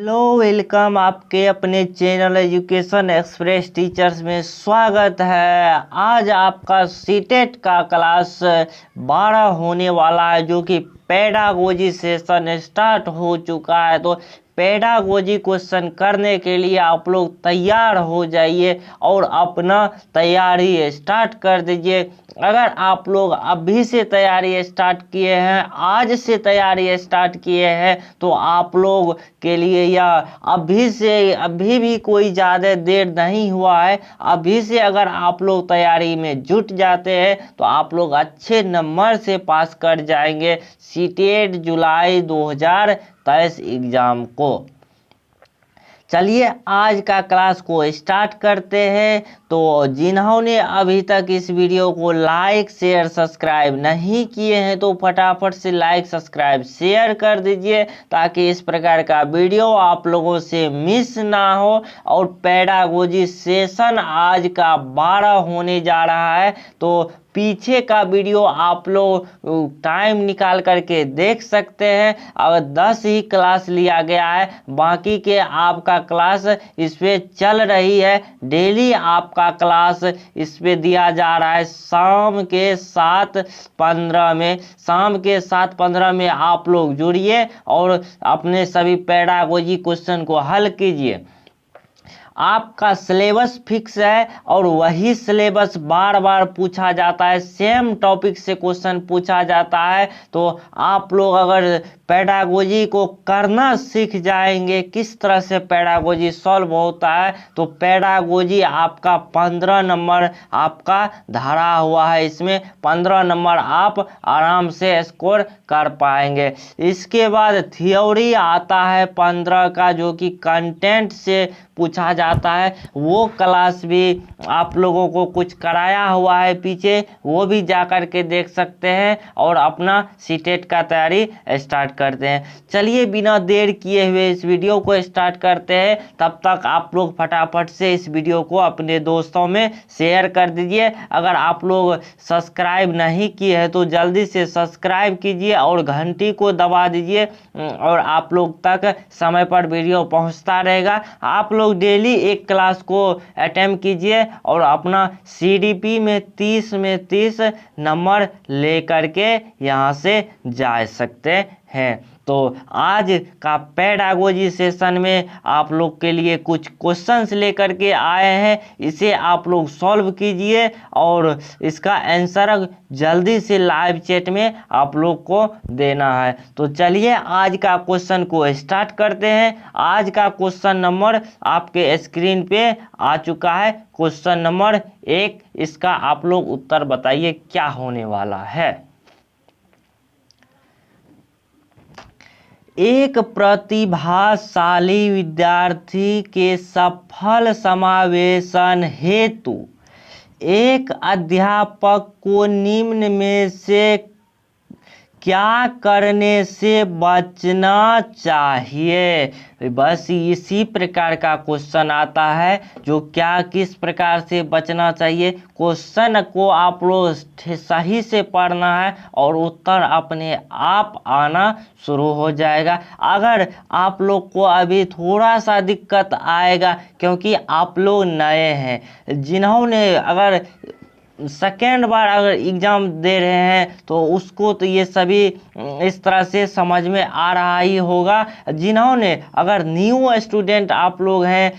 Hello welcome, आपके अपने channel education express teachers में स्वागत है। आज आपका सीटेट का क्लास 12 होने वाला है, जो कि पेडागोजी सेशन स्टार्ट हो चुका है। तो पेडागोजी क्वेश्चन करने के लिए आप लोग तैयार हो जाइए और अपना तैयारी स्टार्ट कर दीजिए। अगर आप लोग अभी से तैयारी स्टार्ट किए हैं, आज से तैयारी स्टार्ट किए हैं, तो आप लोग के लिए या अभी भी कोई ज़्यादा देर नहीं हुआ है। अभी से अगर आप लोग तैयारी में जुट जाते हैं तो आप लोग अच्छे नंबर से पास कर जाएंगे सीटेट जुलाई 2023 एग्ज़ाम को। चलिए आज का क्लास को स्टार्ट करते हैं। तो जिन्होंने अभी तक इस वीडियो को लाइक शेयर सब्सक्राइब नहीं किए हैं तो फटाफट से लाइक सब्सक्राइब शेयर कर दीजिए, ताकि इस प्रकार का वीडियो आप लोगों से मिस ना हो। और पेडागोजी सेशन आज का 12 होने जा रहा है, तो पीछे का वीडियो आप लोग टाइम निकाल करके देख सकते हैं। अब 10 ही क्लास लिया गया है, बाकी के आपका क्लास इस पे चल रही है। डेली आपका क्लास इस पे दिया जा रहा है शाम के 7:15 में। शाम के 7:15 में आप लोग जुड़िए और अपने सभी पेडागोजी क्वेश्चन को हल कीजिए। आपका सिलेबस फिक्स है और वही सिलेबस बार बार पूछा जाता है, सेम टॉपिक से क्वेश्चन पूछा जाता है। तो आप लोग अगर पेडागोजी को करना सीख जाएंगे, किस तरह से पेडागोजी सॉल्व होता है, तो पेडागोजी आपका 15 नंबर आपका धरा हुआ है। इसमें 15 नंबर आप आराम से स्कोर कर पाएंगे। इसके बाद थ्योरी आता है 15 का, जो कि कंटेंट से पूछा जाता है। वो क्लास भी आप लोगों को कुछ कराया हुआ है पीछे, वो भी जा कर के देख सकते हैं और अपना सीटेट का तैयारी स्टार्ट करते हैं। चलिए बिना देर किए हुए इस वीडियो को स्टार्ट करते हैं। तब तक आप लोग फटाफट से इस वीडियो को अपने दोस्तों में शेयर कर दीजिए। अगर आप लोग सब्सक्राइब नहीं किए हैं तो जल्दी से सब्सक्राइब कीजिए और घंटी को दबा दीजिए, और आप लोग तक समय पर वीडियो पहुंचता रहेगा। आप लोग डेली एक क्लास को अटेम्प्ट कीजिए और अपना सीडीपी में 30 नंबर ले करके यहाँ से जा सकते हैं। तो आज का पेडागोजी सेशन में आप लोग के लिए कुछ क्वेश्चंस लेकर के आए हैं, इसे आप लोग सॉल्व कीजिए और इसका आंसर जल्दी से लाइव चैट में आप लोग को देना है। तो चलिए आज का क्वेश्चन को स्टार्ट करते हैं। आज का क्वेश्चन नंबर आपके स्क्रीन पे आ चुका है। क्वेश्चन नंबर 1, इसका आप लोग उत्तर बताइए क्या होने वाला है। एक प्रतिभाशाली विद्यार्थी के सफल समावेशन हेतु एक अध्यापक को निम्न में से क्या करने से बचना चाहिए। बस इसी प्रकार का क्वेश्चन आता है, जो क्या किस प्रकार से बचना चाहिए। क्वेश्चन को आप लोग सही से पढ़ना है और उत्तर अपने आप आना शुरू हो जाएगा। अगर आप लोग को अभी थोड़ा सा दिक्कत आएगा, क्योंकि आप लोग नए हैं। जिन्होंने अगर सेकेंड बार अगर एग्ज़ाम दे रहे हैं तो उसको तो ये सभी इस तरह से समझ में आ रहा ही होगा। जिन्होंने अगर न्यू स्टूडेंट आप लोग हैं,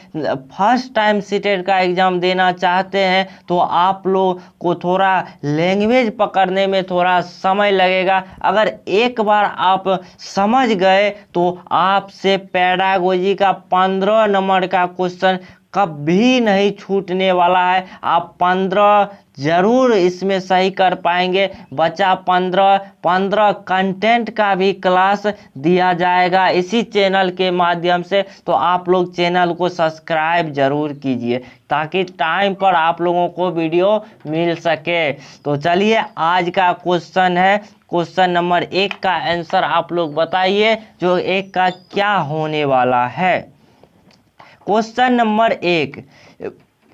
फर्स्ट टाइम सीटेट का एग्ज़ाम देना चाहते हैं, तो आप लोग को थोड़ा लैंग्वेज पकड़ने में थोड़ा समय लगेगा। अगर एक बार आप समझ गए तो आपसे पेडागोजी का 15 नंबर का क्वेश्चन कभी नहीं छूटने वाला है। आप 15 जरूर इसमें सही कर पाएंगे। बचा 15 कंटेंट का भी क्लास दिया जाएगा इसी चैनल के माध्यम से। तो आप लोग चैनल को सब्सक्राइब जरूर कीजिए, ताकि टाइम पर आप लोगों को वीडियो मिल सके। तो चलिए आज का क्वेश्चन है, क्वेश्चन नंबर 1 का आंसर आप लोग बताइए, जो 1 का क्या होने वाला है। क्वेश्चन नंबर 1,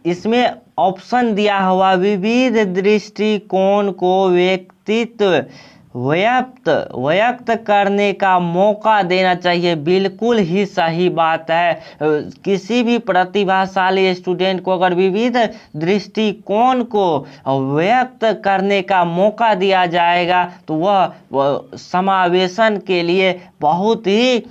इसमें ऑप्शन दिया हुआ विविध दृष्टिकोण को व्यक्तित्व व्यक्त करने का मौका देना चाहिए। बिल्कुल ही सही बात है। किसी भी प्रतिभाशाली स्टूडेंट को अगर विविध दृष्टिकोण को व्यक्त करने का मौका दिया जाएगा तो वह समावेशन के लिए बहुत ही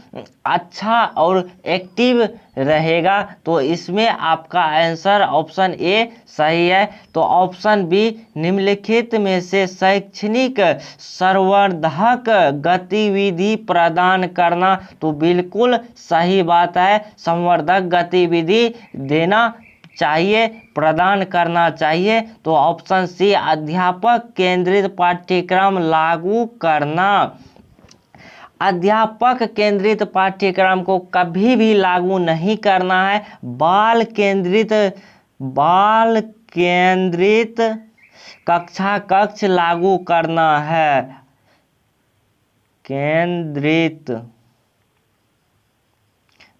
अच्छा और एक्टिव रहेगा। तो इसमें आपका आंसर ऑप्शन ए सही है। तो ऑप्शन बी, निम्नलिखित में से शैक्षणिक संवर्धक गतिविधि प्रदान करना, तो बिल्कुल सही बात है। संवर्धक गतिविधि देना चाहिए, प्रदान करना चाहिए। तो ऑप्शन सी, अध्यापक केंद्रित पाठ्यक्रम लागू करना। अध्यापक केंद्रित पाठ्यक्रम को कभी भी लागू नहीं करना है। बाल केंद्रित कक्ष लागू करना है।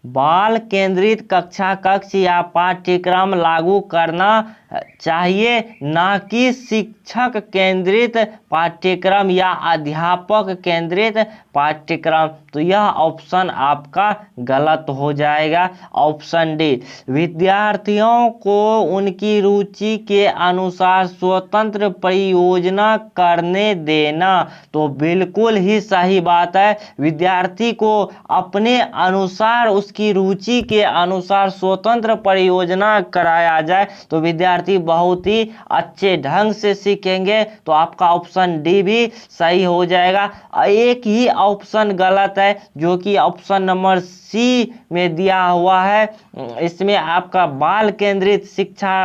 बाल केंद्रित कक्ष या पाठ्यक्रम लागू करना चाहिए, ना कि शिक्षक केंद्रित पाठ्यक्रम या अध्यापक केंद्रित पाठ्यक्रम। तो यह ऑप्शन आपका गलत हो जाएगा। ऑप्शन डी, विद्यार्थियों को उनकी रुचि के अनुसार स्वतंत्र परियोजना करने देना, तो बिल्कुल ही सही बात है। विद्यार्थी को अपने अनुसार, उसकी रुचि के अनुसार स्वतंत्र परियोजना कराया जाए तो विद्यार्थी बहुत ही अच्छे ढंग से सीखेंगे। तो आपका ऑप्शन डी भी सही हो जाएगा। एक ही ऑप्शन गलत है जो कि ऑप्शन नंबर सी में दिया हुआ है। इसमें आपका बाल केंद्रित शिक्षा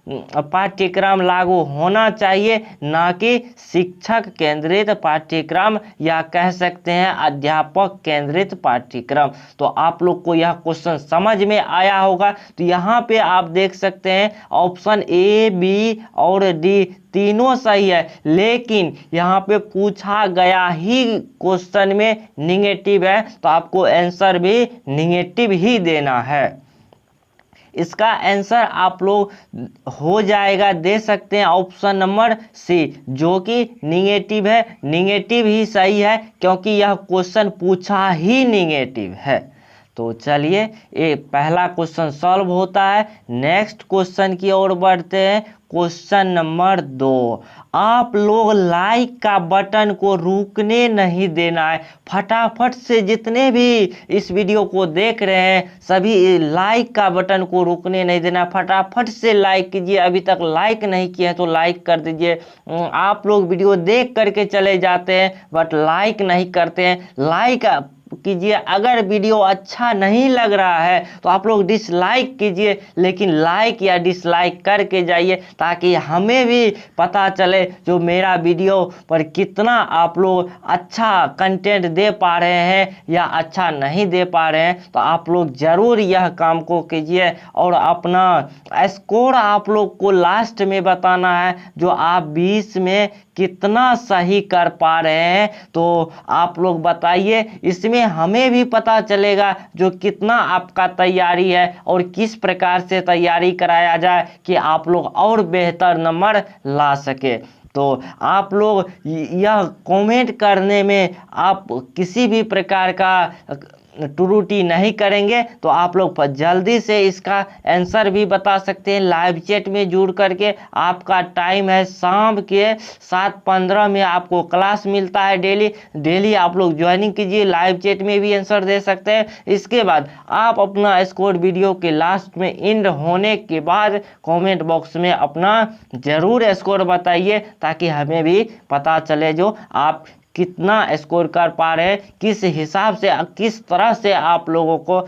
पाठ्यक्रम लागू होना चाहिए, ना कि शिक्षक केंद्रित पाठ्यक्रम या कह सकते हैं अध्यापक केंद्रित पाठ्यक्रम। तो आप लोग को यह क्वेश्चन समझ में आया होगा। तो यहाँ पे आप देख सकते हैं ऑप्शन ए, बी और डी तीनों सही है, लेकिन यहाँ पे पूछा गया ही क्वेश्चन में निगेटिव है, तो आपको आंसर भी निगेटिव ही देना है। इसका आंसर आप लोग हो जाएगा, दे सकते हैं ऑप्शन नंबर सी, जो कि निगेटिव है। निगेटिव ही सही है क्योंकि यह क्वेश्चन पूछा ही निगेटिव है। तो चलिए, ये पहला क्वेश्चन सॉल्व होता है। नेक्स्ट क्वेश्चन की ओर बढ़ते हैं। क्वेश्चन नंबर 2, आप लोग लाइक का बटन को रुकने नहीं देना है। फटाफट से जितने भी इस वीडियो को देख रहे हैं सभी लाइक का बटन को रुकने नहीं देना। फटाफट से लाइक कीजिए, अभी तक लाइक नहीं किया है तो लाइक कर दीजिए। आप लोग वीडियो देख करके चले जाते हैं बट लाइक नहीं करते हैं। लाइक कीजिए। अगर वीडियो अच्छा नहीं लग रहा है तो आप लोग डिसलाइक कीजिए, लेकिन लाइक या डिसलाइक करके जाइए ताकि हमें भी पता चले जो मेरा वीडियो पर कितना आप लोग अच्छा कंटेंट दे पा रहे हैं या अच्छा नहीं दे पा रहे हैं। तो आप लोग ज़रूर यह काम को कीजिए और अपना स्कोर आप लोग को लास्ट में बताना है, जो आप 20 में कितना सही कर पा रहे हैं। तो आप लोग बताइए, इसमें हमें भी पता चलेगा जो कितना आपका तैयारी है और किस प्रकार से तैयारी कराया जाए कि आप लोग और बेहतर नंबर ला सके। तो आप लोग यह कमेंट करने में आप किसी भी प्रकार का त्रुटि नहीं करेंगे तो आप लोग जल्दी से इसका आंसर भी बता सकते हैं लाइव चैट में जुड़ करके। आपका टाइम है शाम के 7:15 में आपको क्लास मिलता है डेली आप लोग ज्वाइनिंग कीजिए। लाइव चैट में भी आंसर दे सकते हैं। इसके बाद आप अपना स्कोर वीडियो के लास्ट में एंड होने के बाद कमेंट बॉक्स में अपना ज़रूर स्कोर बताइए ताकि हमें भी पता चले जो आप कितना स्कोर कर पा रहे हैं, किस हिसाब से किस तरह से आप लोगों को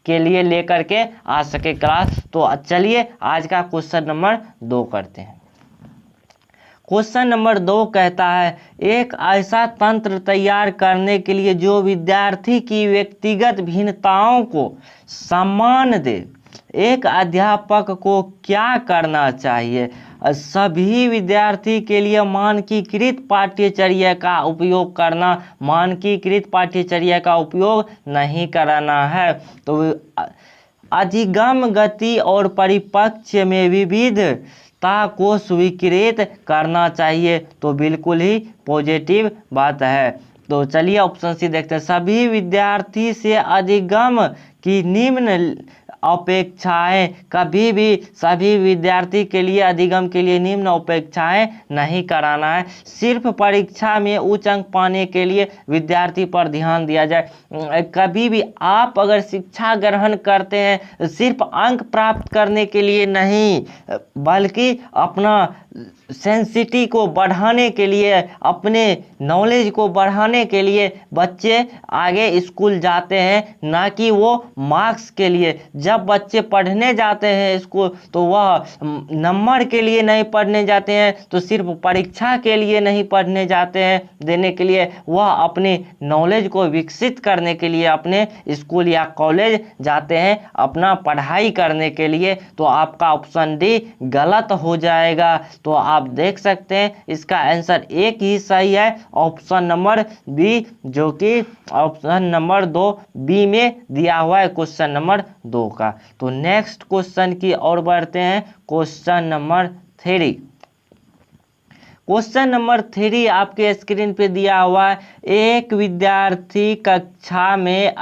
के लिए लेकर के आ सके क्लास। तो चलिए आज का क्वेश्चन नंबर 2 करते हैं। क्वेश्चन नंबर 2 कहता है, एक ऐसा तंत्र तैयार करने के लिए जो विद्यार्थी की व्यक्तिगत भिन्नताओं को सम्मान दे, एक अध्यापक को क्या करना चाहिए? सभी विद्यार्थी के लिए मानकीकृत पाठ्यचर्या का उपयोग करना, मानकीकृत पाठ्यचर्या का उपयोग नहीं कराना है। तो अधिगम गति और परिपक्व में विविध को स्वीकृत करना चाहिए। तो बिल्कुल ही पॉजिटिव बात है। तो चलिए ऑप्शन सी देखते हैं। सभी विद्यार्थी से अधिगम की निम्न अपेक्षाएं, कभी भी सभी विद्यार्थी के लिए अधिगम के लिए निम्न अपेक्षाएं नहीं कराना है। सिर्फ परीक्षा में उच्च अंक पाने के लिए विद्यार्थी पर ध्यान दिया जाए। कभी भी आप अगर शिक्षा ग्रहण करते हैं सिर्फ अंक प्राप्त करने के लिए नहीं, बल्कि अपना सेंसिटी को बढ़ाने के लिए, अपने नॉलेज को बढ़ाने के लिए बच्चे आगे स्कूल जाते हैं, ना कि वो मार्क्स के लिए। जब बच्चे पढ़ने जाते हैं स्कूल तो वह नंबर के लिए नहीं पढ़ने जाते हैं, तो सिर्फ परीक्षा के लिए नहीं पढ़ने जाते हैं देने के लिए, वह अपने नॉलेज को विकसित करने के लिए अपने स्कूल या कॉलेज जाते हैं अपना पढ़ाई करने के लिए। तो आपका ऑप्शन डी गलत हो जाएगा। तो आप देख सकते हैं इसका आंसर एक ही सही है, ऑप्शन नंबर बी, जो कि ऑप्शन नंबर 2 बी में दिया हुआ है क्वेश्चन नंबर 2 का। तो नेक्स्ट क्वेश्चन की ओर बढ़ते हैं। Question number 3। क्वेश्चन नंबर 3 आपके स्क्रीन पे दिया हुआ है। एक विद्यार्थी कक्षा में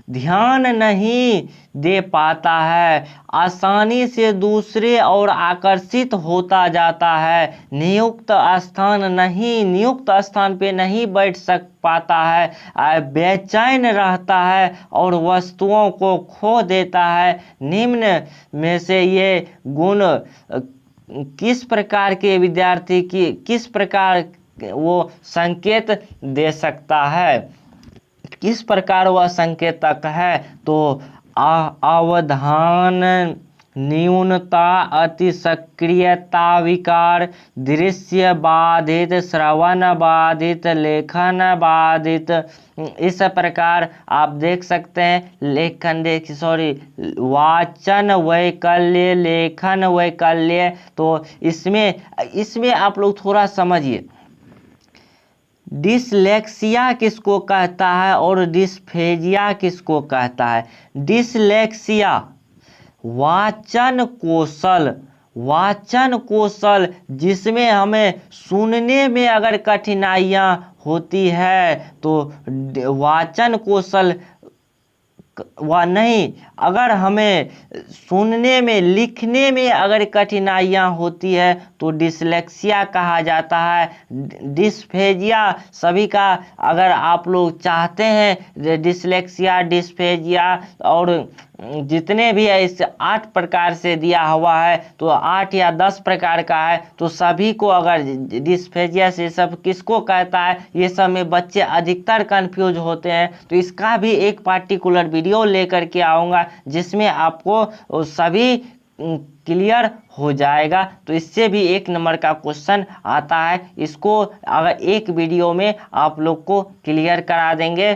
ध्यान नहीं दे पाता है, आसानी से दूसरे और आकर्षित होता जाता है, नियुक्त स्थान पे नहीं बैठ पाता है, बेचैन रहता है और वस्तुओं को खो देता है। निम्न में से ये गुण किस प्रकार के विद्यार्थी की किस प्रकार वो संकेत दे सकता है, किस प्रकार वह संकेतक है? तो अवधान न्यूनता, अति सक्रियता विकार, दृश्य बाधित, श्रवण बाधित, लेखन बाधित। इस प्रकार आप देख सकते हैं वाचन वैकल्य, लेखन वैकल्य। तो इसमें आप लोग थोड़ा समझिए, डिसलेक्सिया किसको कहता है और डिस्फेजिया किसको कहता है? डिसलेक्सिया वाचन कौशल जिसमें हमें सुनने में अगर कठिनाइयाँ होती है तो वाचन कौशल नहीं, अगर हमें सुनने में लिखने में अगर कठिनाइयाँ होती है तो डिसलेक्सिया कहा जाता है। डिस्फेजिया सभी का, अगर आप लोग चाहते हैं डिसलेक्सिया, डिस्फेजिया और जितने भी है इस 8 प्रकार से दिया हुआ है, तो 8 या 10 प्रकार का है, तो सभी को अगर डिस्फेजिया से सब किसको कहता है, ये सब में बच्चे अधिकतर कंफ्यूज होते हैं। तो इसका भी एक पार्टिकुलर वीडियो लेकर के आऊँगा जिसमें आपको सभी क्लियर हो जाएगा। तो इससे भी 1 नंबर का क्वेश्चन आता है, इसको अगर एक वीडियो में आप लोग को क्लियर करा देंगे।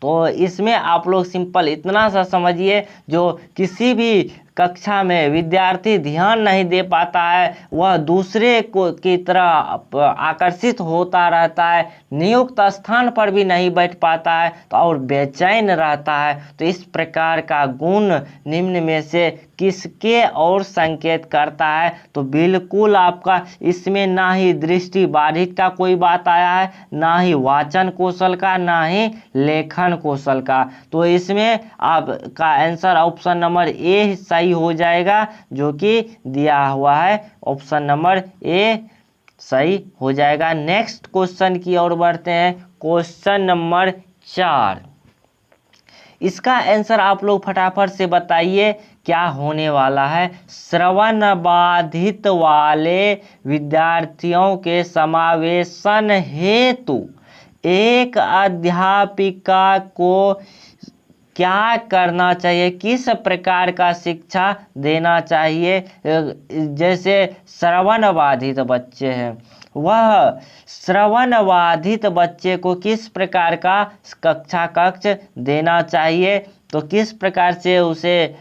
तो इसमें आप लोग सिंपल इतना सा समझिए, जो किसी भी कक्षा में विद्यार्थी ध्यान नहीं दे पाता है, वह दूसरे को की तरह आकर्षित होता रहता है, नियुक्त स्थान पर भी नहीं बैठ पाता है और बेचैन रहता है। तो इस प्रकार का गुण निम्न में से किसके और संकेत करता है? तो बिल्कुल आपका इसमें ना ही दृष्टि बाधित का कोई बात आया है, ना ही वाचन कौशल का, ना ही लेखन कौशल का। तो इसमें आपका आंसर ऑप्शन नंबर ए सही हो जाएगा, जो कि दिया हुआ है ऑप्शन नंबर ए सही हो जाएगा। नेक्स्ट क्वेश्चन की ओर बढ़ते हैं। क्वेश्चन नंबर 4, इसका आंसर आप लोग फटाफट से बताइए क्या होने वाला है। श्रवण बाधित वाले विद्यार्थियों के समावेशन हेतु एक अध्यापिका को क्या करना चाहिए, किस प्रकार का शिक्षा देना चाहिए? जैसे श्रवण बाधित बच्चे हैं, वह श्रवण बाधित बच्चे को किस प्रकार का कक्ष देना चाहिए, तो किस प्रकार से उसे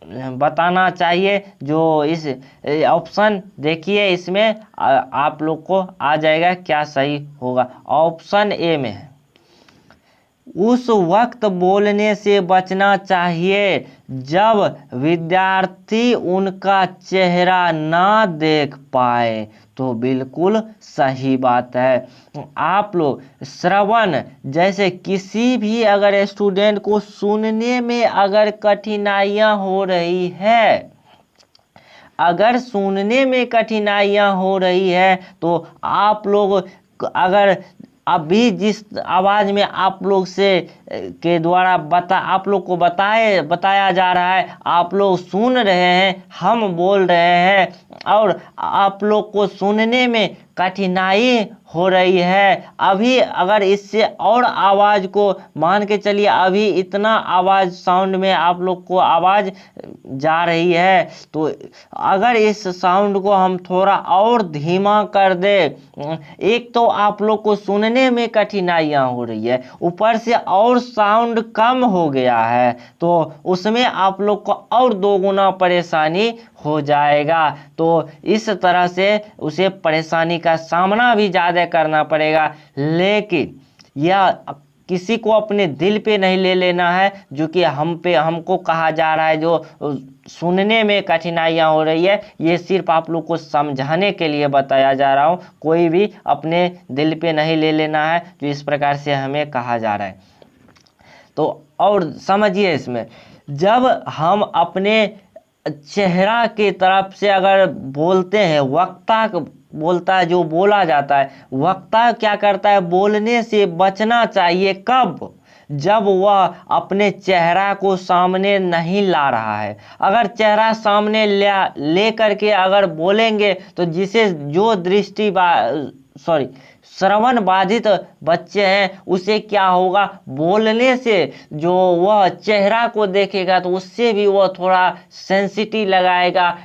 बताना चाहिए? जो इस ऑप्शन देखिए, इसमें आप लोग को आ जाएगा क्या सही होगा। ऑप्शन ए में है उस वक्त बोलने से बचना चाहिए जब विद्यार्थी उनका चेहरा ना देख पाए। तो बिल्कुल सही बात है। आप लोग श्रवण, जैसे किसी भी अगर स्टूडेंट को सुनने में अगर कठिनाइयाँ हो रही है, अगर सुनने में कठिनाइयाँ हो रही है तो आप लोग अगर अभी जिस आवाज़ में आप लोग से के द्वारा आप लोग को बताया जा रहा है, आप लोग सुन रहे हैं, हम बोल रहे हैं, और आप लोग को सुनने में कठिनाई हो रही है, अभी अगर इससे और आवाज़ को मान के चलिए, अभी इतना आवाज़ साउंड में आप लोग को आवाज़ जा रही है, तो अगर इस साउंड को हम थोड़ा और धीमा कर दे, एक तो आप लोग को सुनने में कठिनाइयाँ हो रही है, ऊपर से और साउंड कम हो गया है, तो उसमें आप लोग को और दो गुना परेशानी हो जाएगा। तो इस तरह से उसे परेशानी का सामना भी ज़्यादा करना पड़ेगा। लेकिन यह किसी को अपने दिल पे नहीं ले लेना है, जो कि हमको कहा जा रहा है जो सुनने में कठिनाइयाँ हो रही है, ये सिर्फ आप लोग को समझाने के लिए बताया जा रहा हूँ। कोई भी अपने दिल पे नहीं ले लेना है जो इस प्रकार से हमें कहा जा रहा है। तो और समझिए, इसमें जब हम अपने चेहरा के तरफ से अगर बोलते हैं, वक्ता बोलता है, जो बोला जाता है, वक्ता क्या करता है, बोलने से बचना चाहिए। कब? जब वह अपने चेहरा को सामने नहीं ला रहा है। अगर चेहरा सामने ले करके अगर बोलेंगे तो जिसे जो श्रवण बाधित बच्चे हैं, उसे क्या होगा, बोलने से जो वह चेहरा को देखेगा तो उससे भी वह थोड़ा सेंसिटिव लगाएगा,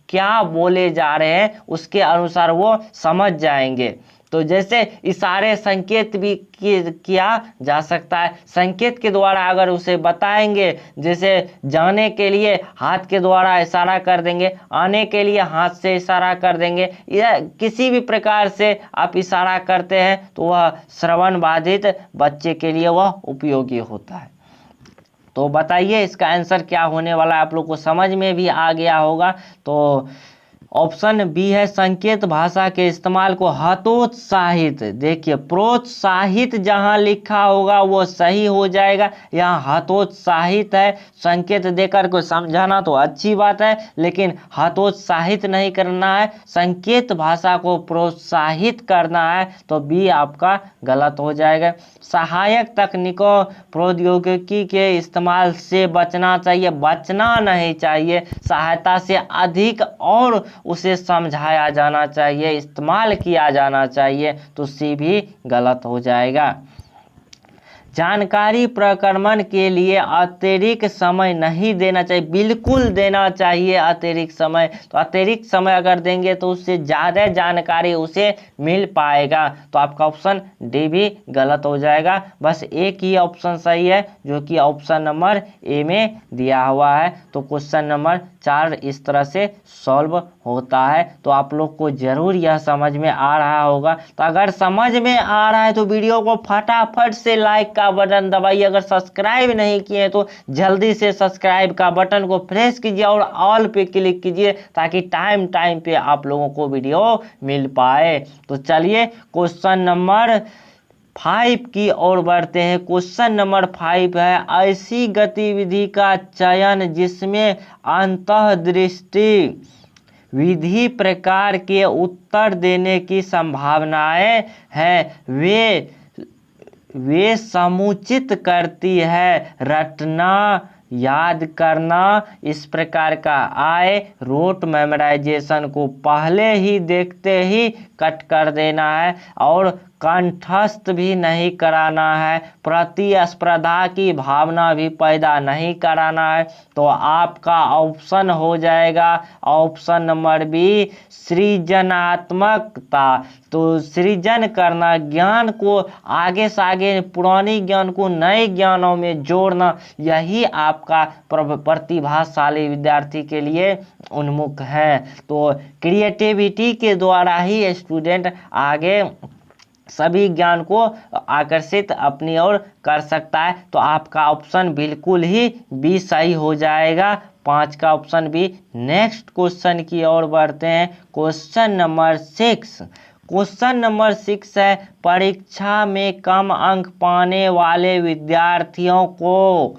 क्या बोले जा रहे हैं उसके अनुसार वो समझ जाएंगे। तो जैसे इशारे संकेत भी किया जा सकता है, संकेत के द्वारा अगर उसे बताएंगे, जैसे जाने के लिए हाथ के द्वारा इशारा कर देंगे, आने के लिए हाथ से इशारा कर देंगे, या किसी भी प्रकार से आप इशारा करते हैं तो वह श्रवण बाधित बच्चे के लिए वह उपयोगी होता है। तो बताइए इसका आंसर क्या होने वाला है, आप लोग को समझ में भी आ गया होगा। तो ऑप्शन बी है, संकेत भाषा के इस्तेमाल को हतोत्साहित। देखिए, प्रोत्साहित जहां लिखा होगा वो सही हो जाएगा, यहाँ हतोत्साहित है। संकेत देकर को समझाना तो अच्छी बात है, लेकिन हतोत्साहित नहीं करना है, संकेत भाषा को प्रोत्साहित करना है, तो बी आपका गलत हो जाएगा। सहायक तकनीकों प्रौद्योगिकी के इस्तेमाल से बचना चाहिए, बचना नहीं चाहिए, सहायता से अधिक और उसे समझाया जाना चाहिए, इस्तेमाल किया जाना चाहिए, तो सी भी गलत हो जाएगा। जानकारी प्रक्रमण के लिए अतिरिक्त समय नहीं देना चाहिए, बिल्कुल देना चाहिए अतिरिक्त समय। तो अतिरिक्त समय अगर देंगे तो उससे ज़्यादा जानकारी उसे मिल पाएगा, तो आपका ऑप्शन डी भी गलत हो जाएगा। बस एक ही ऑप्शन सही है, जो कि ऑप्शन नंबर ए में दिया हुआ है। तो क्वेश्चन नंबर 4 इस तरह से सॉल्व होता है। तो आप लोग को जरूर यह समझ में आ रहा होगा। तो अगर समझ में आ रहा है तो वीडियो को फटाफट से लाइक का बटन दबाइए। अगर सब्सक्राइब नहीं किए तो जल्दी से सब्सक्राइब का बटन को प्रेस कीजिए और ऑल पे क्लिक कीजिए, ताकि टाइम पे आप लोगों को वीडियो मिल पाए। तो चलिए क्वेश्चन नंबर 5 की ओर बढ़ते हैं। क्वेश्चन नंबर 5 है, ऐसी गतिविधि का चयन जिसमें अंतःदृष्टि विधि प्रकार के उत्तर देने की संभावनाएं हैं, वे समुचित करती है। रटना, याद करना, इस प्रकार का आए, रोट मेमोराइजेशन को पहले ही देखते ही कट कर देना है, और कंठस्थ भी नहीं कराना है, प्रतिस्पर्धा की भावना भी पैदा नहीं कराना है। तो आपका ऑप्शन हो जाएगा ऑप्शन नंबर बी, सृजनात्मकता। तो सृजन करना, ज्ञान को आगे से आगे, पुरानी ज्ञान को नए ज्ञानों में जोड़ना, यही आपका प्रतिभाशाली विद्यार्थी के लिए उन्मुख है। तो क्रिएटिविटी के द्वारा ही स्टूडेंट आगे सभी ज्ञान को आकर्षित अपनी ओर कर सकता है। तो आपका ऑप्शन बिल्कुल ही बी सही हो जाएगा, 5 का ऑप्शन बी। नेक्स्ट क्वेश्चन की ओर बढ़ते हैं। Question number 6। क्वेश्चन नंबर 6 है, परीक्षा में कम अंक पाने वाले विद्यार्थियों को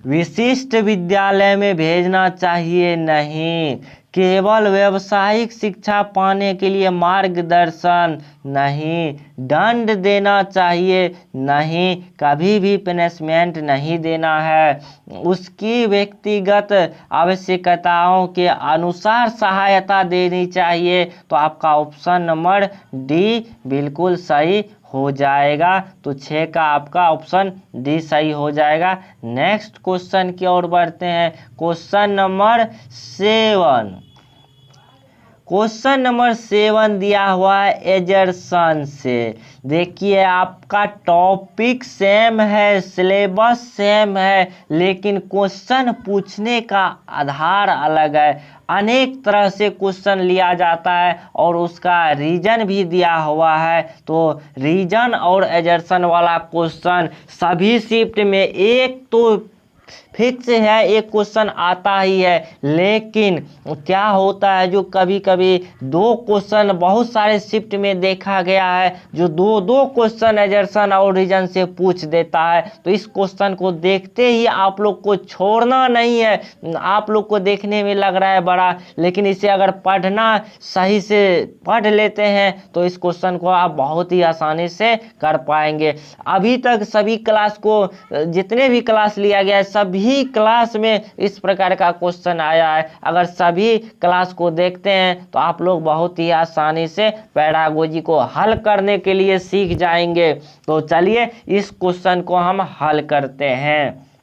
विशिष्ट विद्यालय में भेजना चाहिए नहीं, केवल व्यावसायिक शिक्षा पाने के लिए मार्गदर्शन नहीं, दंड देना चाहिए नहीं, कभी भी पनिशमेंट नहीं देना है, उसकी व्यक्तिगत आवश्यकताओं के अनुसार सहायता देनी चाहिए। तो आपका ऑप्शन नंबर डी बिल्कुल सही हो जाएगा। तो 6 का आपका ऑप्शन डी सही हो जाएगा। नेक्स्ट क्वेश्चन की ओर बढ़ते हैं। Question number 7। क्वेश्चन नंबर 7 दिया हुआ है एजर्सन से। देखिए आपका टॉपिक सेम है, सिलेबस सेम है, लेकिन क्वेश्चन पूछने का आधार अलग है। अनेक तरह से क्वेश्चन लिया जाता है और उसका रीजन भी दिया हुआ है। तो रीजन और एजर्सन वाला क्वेश्चन सभी शिफ्ट में एक तो फिक्स है, एक क्वेश्चन आता ही है, लेकिन क्या होता है जो कभी कभी दो क्वेश्चन बहुत सारे शिफ्ट में देखा गया है जो दो दो क्वेश्चन एजर्सन और रीजन से पूछ देता है। तो इस क्वेश्चन को देखते ही आप लोग को छोड़ना नहीं है। आप लोग को देखने में लग रहा है बड़ा, लेकिन इसे अगर पढ़ना सही से पढ़ लेते हैं तो इस क्वेश्चन को आप बहुत ही आसानी से कर पाएंगे। अभी तक सभी क्लास को, जितने भी क्लास लिया गया है सभी क्लास में इस प्रकार का क्वेश्चन आया है। अगर सभी क्लास को देखते हैं तो आप लोग बहुत ही आसानी से पैडागोजी को हल करने के लिए सीख जाएंगे। तो चलिए इस क्वेश्चन को हम हल करते हैं।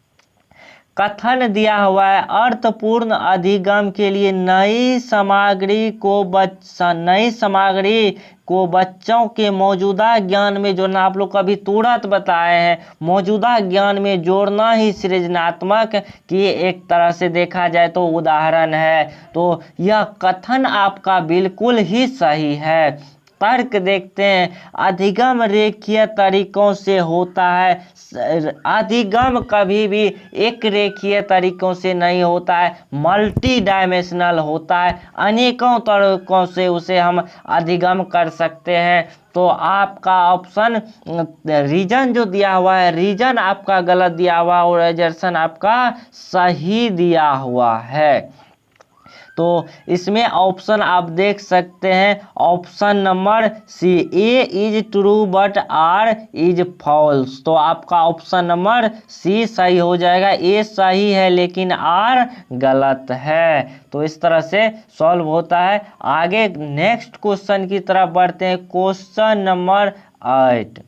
कथन दिया हुआ है, अर्थपूर्ण अधिगम के लिए नई सामग्री को बच्चों के मौजूदा ज्ञान में जोड़ना। आप लोग कभी तुरंत बताए हैं, मौजूदा ज्ञान में जोड़ना ही सृजनात्मक की एक तरह से देखा जाए तो उदाहरण है। तो यह कथन आपका बिल्कुल ही सही है। तर्क देखते हैं, अधिगम रेखीय तरीकों से होता है। अधिगम कभी भी एक रेखीय तरीकों से नहीं होता है, मल्टी डायमेंशनल होता है। अनेकों तरीकों से उसे हम अधिगम कर सकते हैं। तो आपका ऑप्शन रीजन जो दिया हुआ है, रीजन आपका गलत दिया हुआ और एजर्सन आपका सही दिया हुआ है। तो इसमें ऑप्शन आप देख सकते हैं, option number C, A is true but R is false. तो आपका ऑप्शन नंबर सी सही हो जाएगा। ए सही है लेकिन आर गलत है। तो इस तरह से सॉल्व होता है। आगे नेक्स्ट क्वेश्चन की तरफ बढ़ते हैं। Question number 8।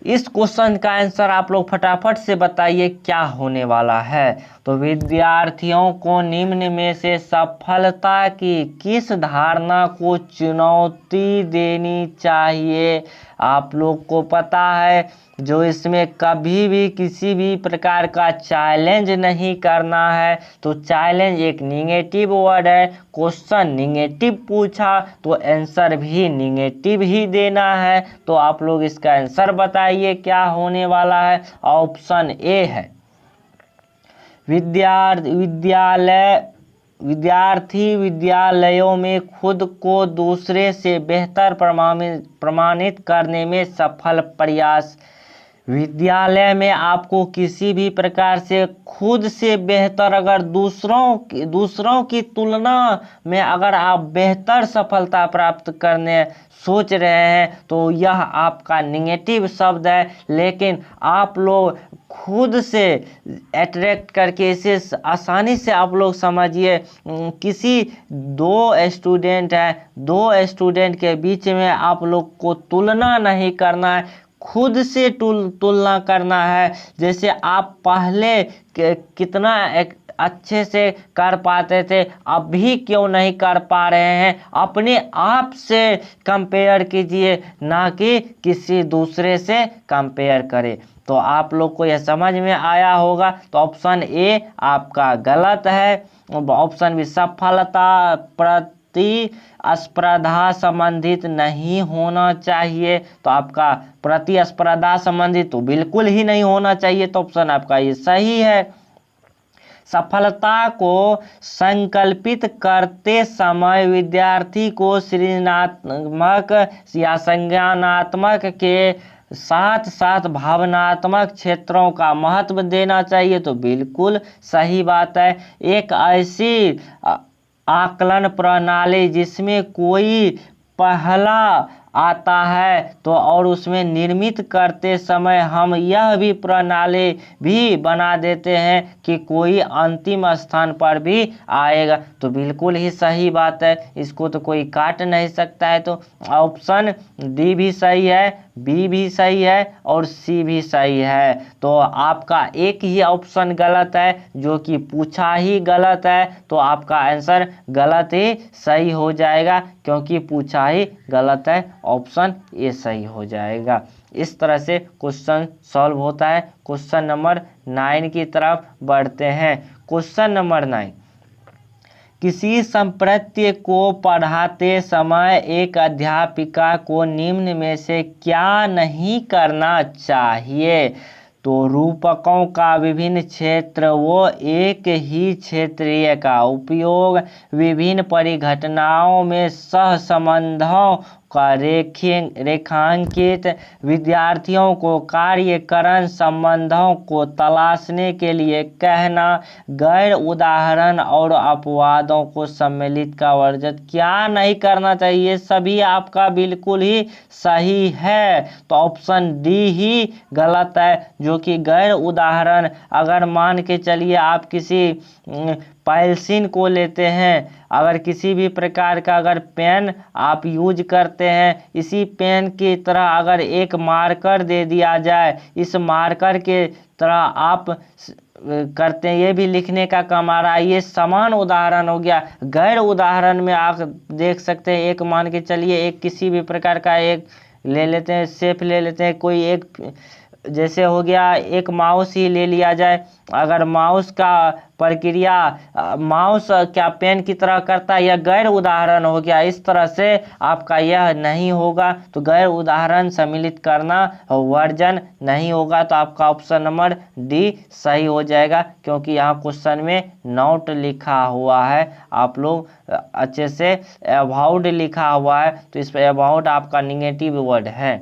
इस क्वेश्चन का आंसर आप लोग फटाफट से बताइए क्या होने वाला है। तो विद्यार्थियों को निम्न में से सफलता की किस धारणा को चुनौती देनी चाहिए। आप लोग को पता है जो इसमें कभी भी किसी भी प्रकार का चैलेंज नहीं करना है। तो चैलेंज एक निगेटिव वर्ड है। क्वेश्चन निगेटिव पूछा तो आंसर भी निगेटिव ही देना है। तो आप लोग इसका आंसर बताइए क्या होने वाला है। ऑप्शन ए है, विद्यार्थी विद्यालयों में खुद को दूसरे से बेहतर प्रमाणित करने में सफल प्रयास। विद्यालय में आपको किसी भी प्रकार से खुद से बेहतर, अगर दूसरों की तुलना में अगर आप बेहतर सफलता प्राप्त करने सोच रहे हैं तो यह आपका निगेटिव शब्द है। लेकिन आप लोग खुद से अट्रैक्ट करके इसे आसानी से आप लोग समझिए। किसी दो स्टूडेंट के बीच में आप लोग को तुलना नहीं करना है, खुद से तुलना करना है। जैसे आप पहले कितना अच्छे से कर पाते थे, अभी क्यों नहीं कर पा रहे हैं, अपने आप से कंपेयर कीजिए, ना कि किसी दूसरे से कंपेयर करें। तो आप लोग को यह समझ में आया होगा। तो ऑप्शन ए आपका गलत है। ऑप्शन बी, सफलता प्रतिस्पर्धा संबंधित नहीं होना चाहिए। तो आपका प्रतिस्पर्धा संबंधित तो बिल्कुल ही नहीं होना चाहिए, तो ऑप्शन आपका ये सही है। सफलता को संकल्पित करते समय विद्यार्थी को सृजनात्मक या संज्ञानात्मक के साथ साथ भावनात्मक क्षेत्रों का महत्व देना चाहिए। तो बिल्कुल सही बात है। एक ऐसी आकलन प्रणाली जिसमें कोई पहला आता है तो और उसमें निर्मित करते समय हम यह भी प्रणाली भी बना देते हैं कि कोई अंतिम स्थान पर भी आएगा। तो बिल्कुल ही सही बात है, इसको तो कोई काट नहीं सकता है। तो ऑप्शन डी भी सही है, बी भी सही है और सी भी सही है। तो आपका एक ही ऑप्शन गलत है, जो कि पूछा ही गलत है, तो आपका आंसर गलत ही सही हो जाएगा, क्योंकि पूछा ही गलत है। ऑप्शन ए सही हो जाएगा। इस तरह से क्वेश्चन सॉल्व होता है। क्वेश्चन नंबर 9 की तरफ बढ़ते हैं। क्वेश्चन नंबर 9, किसी संप्रत्य को पढ़ाते समय एक अध्यापिका को निम्न में से क्या नहीं करना चाहिए? तो रूपकों का विभिन्न क्षेत्र व एक ही क्षेत्रीय का उपयोग, विभिन्न परिघटनाओं में सहसंबंधों का रेखांकित, विद्यार्थियों को कार्यकरण संबंधों को तलाशने के लिए कहना, गैर उदाहरण और अपवादों को सम्मिलित का वर्जित क्या नहीं करना चाहिए? सभी आपका बिल्कुल ही सही है। तो ऑप्शन डी ही गलत है, जो कि गैर उदाहरण, अगर मान के चलिए आप किसी पेंसिल को लेते हैं, अगर किसी भी प्रकार का अगर पेन आप यूज करते हैं, इसी पेन की तरह अगर एक मार्कर दे दिया जाए, इस मार्कर के तरह आप करते हैं, ये भी लिखने का काम आ रहा है, ये समान उदाहरण हो गया। गैर उदाहरण में आप देख सकते हैं, एक मान के चलिए एक किसी भी प्रकार का एक ले लेते हैं, शेप ले लेते हैं, कोई एक जैसे हो गया एक माउस ही ले लिया जाए। अगर माउस का प्रक्रिया माउस क्या पेन की तरह करता है, यह गैर उदाहरण हो गया। इस तरह से आपका यह नहीं होगा, तो गैर उदाहरण सम्मिलित करना वर्जन नहीं होगा। तो आपका ऑप्शन नंबर डी सही हो जाएगा, क्योंकि यहाँ क्वेश्चन में नॉट लिखा हुआ है। आप लोग अच्छे से अबाउट लिखा हुआ है, तो इस पर अबाउट आपका निगेटिव वर्ड है।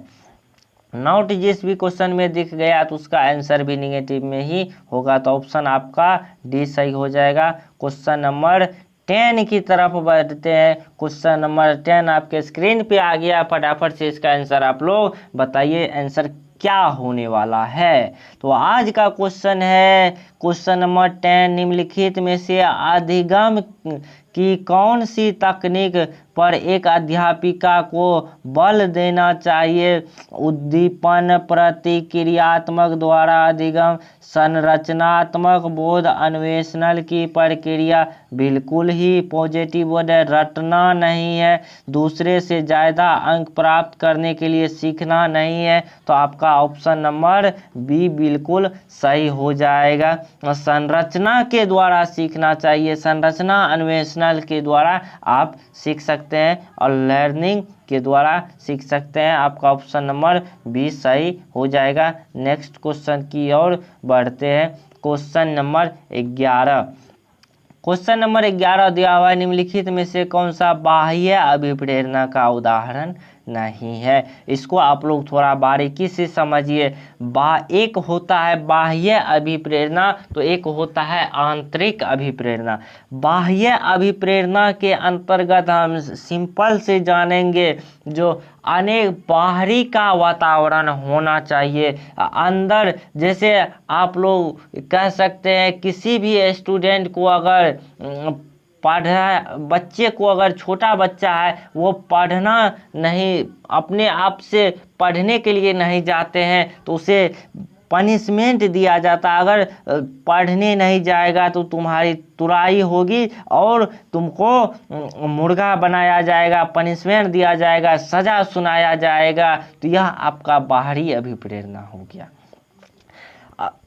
नॉट जिस भी क्वेश्चन में दिख गया तो उसका आंसर भी निगेटिव में ही होगा। तो ऑप्शन आपका डी सही हो जाएगा। क्वेश्चन नंबर 10 की तरफ बढ़ते हैं। क्वेश्चन नंबर 10 आपके स्क्रीन पे आ गया। फटाफट से इसका आंसर आप लोग बताइए, आंसर क्या होने वाला है। तो आज का क्वेश्चन है क्वेश्चन नंबर 10, निम्नलिखित में से अधिगम की कौन सी तकनीक पर एक अध्यापिका को बल देना चाहिए? उद्दीपन, प्रतिक्रियात्मक द्वारा अधिगम, संरचनात्मक बोध, अन्वेषण की प्रक्रिया। बिल्कुल ही पॉजिटिव वर्ड है, रटना नहीं है, दूसरे से ज़्यादा अंक प्राप्त करने के लिए सीखना नहीं है। तो आपका ऑप्शन नंबर बी बिल्कुल सही हो जाएगा। संरचना के द्वारा सीखना चाहिए, संरचना अन्वेषण के द्वारा आप सीख सकते हैं और लर्निंग के द्वारा सीख सकते हैं। आपका ऑप्शन नंबर बी सही हो जाएगा। नेक्स्ट क्वेश्चन की ओर बढ़ते हैं। क्वेश्चन नंबर 11, क्वेश्चन नंबर 11 दिया हुआ है, निम्नलिखित में से कौन सा बाह्य अभिप्रेरणा का उदाहरण नहीं है? इसको आप लोग थोड़ा बारीकी से समझिए। एक होता है बाह्य अभिप्रेरणा, तो एक होता है आंतरिक अभिप्रेरणा। बाह्य अभिप्रेरणा के अंतर्गत हम सिंपल से जानेंगे, जो अनेक बाहरी का वातावरण होना चाहिए अंदर। जैसे आप लोग कह सकते हैं किसी भी स्टूडेंट को अगर बच्चे को, अगर छोटा बच्चा है वो पढ़ना नहीं, अपने आप से पढ़ने के लिए नहीं जाते हैं, तो उसे पनिशमेंट दिया जाता है। अगर पढ़ने नहीं जाएगा तो तुम्हारी तुराई होगी और तुमको मुर्गा बनाया जाएगा, पनिशमेंट दिया जाएगा, सजा सुनाया जाएगा। तो यह आपका बाहरी अभिप्रेरणा हो गया।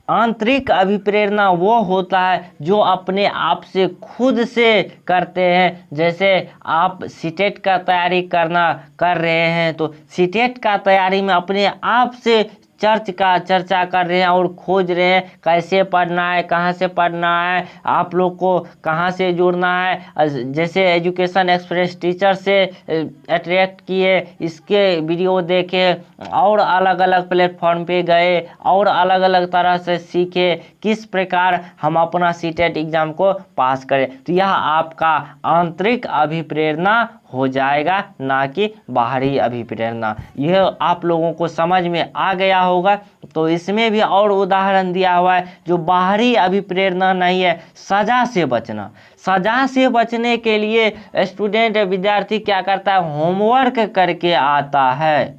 आंतरिक अभिप्रेरणा वो होता है जो अपने आप से खुद से करते हैं। जैसे आप सीटेट का तैयारी कर रहे हैं तो सीटेट का तैयारी में अपने आप से चर्चा कर रहे हैं और खोज रहे हैं कैसे पढ़ना है, कहाँ से पढ़ना है, आप लोग को कहाँ से जुड़ना है। जैसे एजुकेशन एक्सप्रेस टीचर से अट्रैक्ट किए, इसके वीडियो देखे और अलग अलग प्लेटफॉर्म पे गए और अलग अलग तरह से सीखे किस प्रकार हम अपना सीटेट एग्ज़ाम को पास करें। तो यह आपका आंतरिक अभिप्रेरणा हो जाएगा, ना कि बाहरी अभिप्रेरणा। यह आप लोगों को समझ में आ गया होगा। तो इसमें भी और उदाहरण दिया हुआ है जो बाहरी अभिप्रेरणा नहीं है, सजा से बचना। सजा से बचने के लिए स्टूडेंट विद्यार्थी क्या करता है, होमवर्क करके आता है,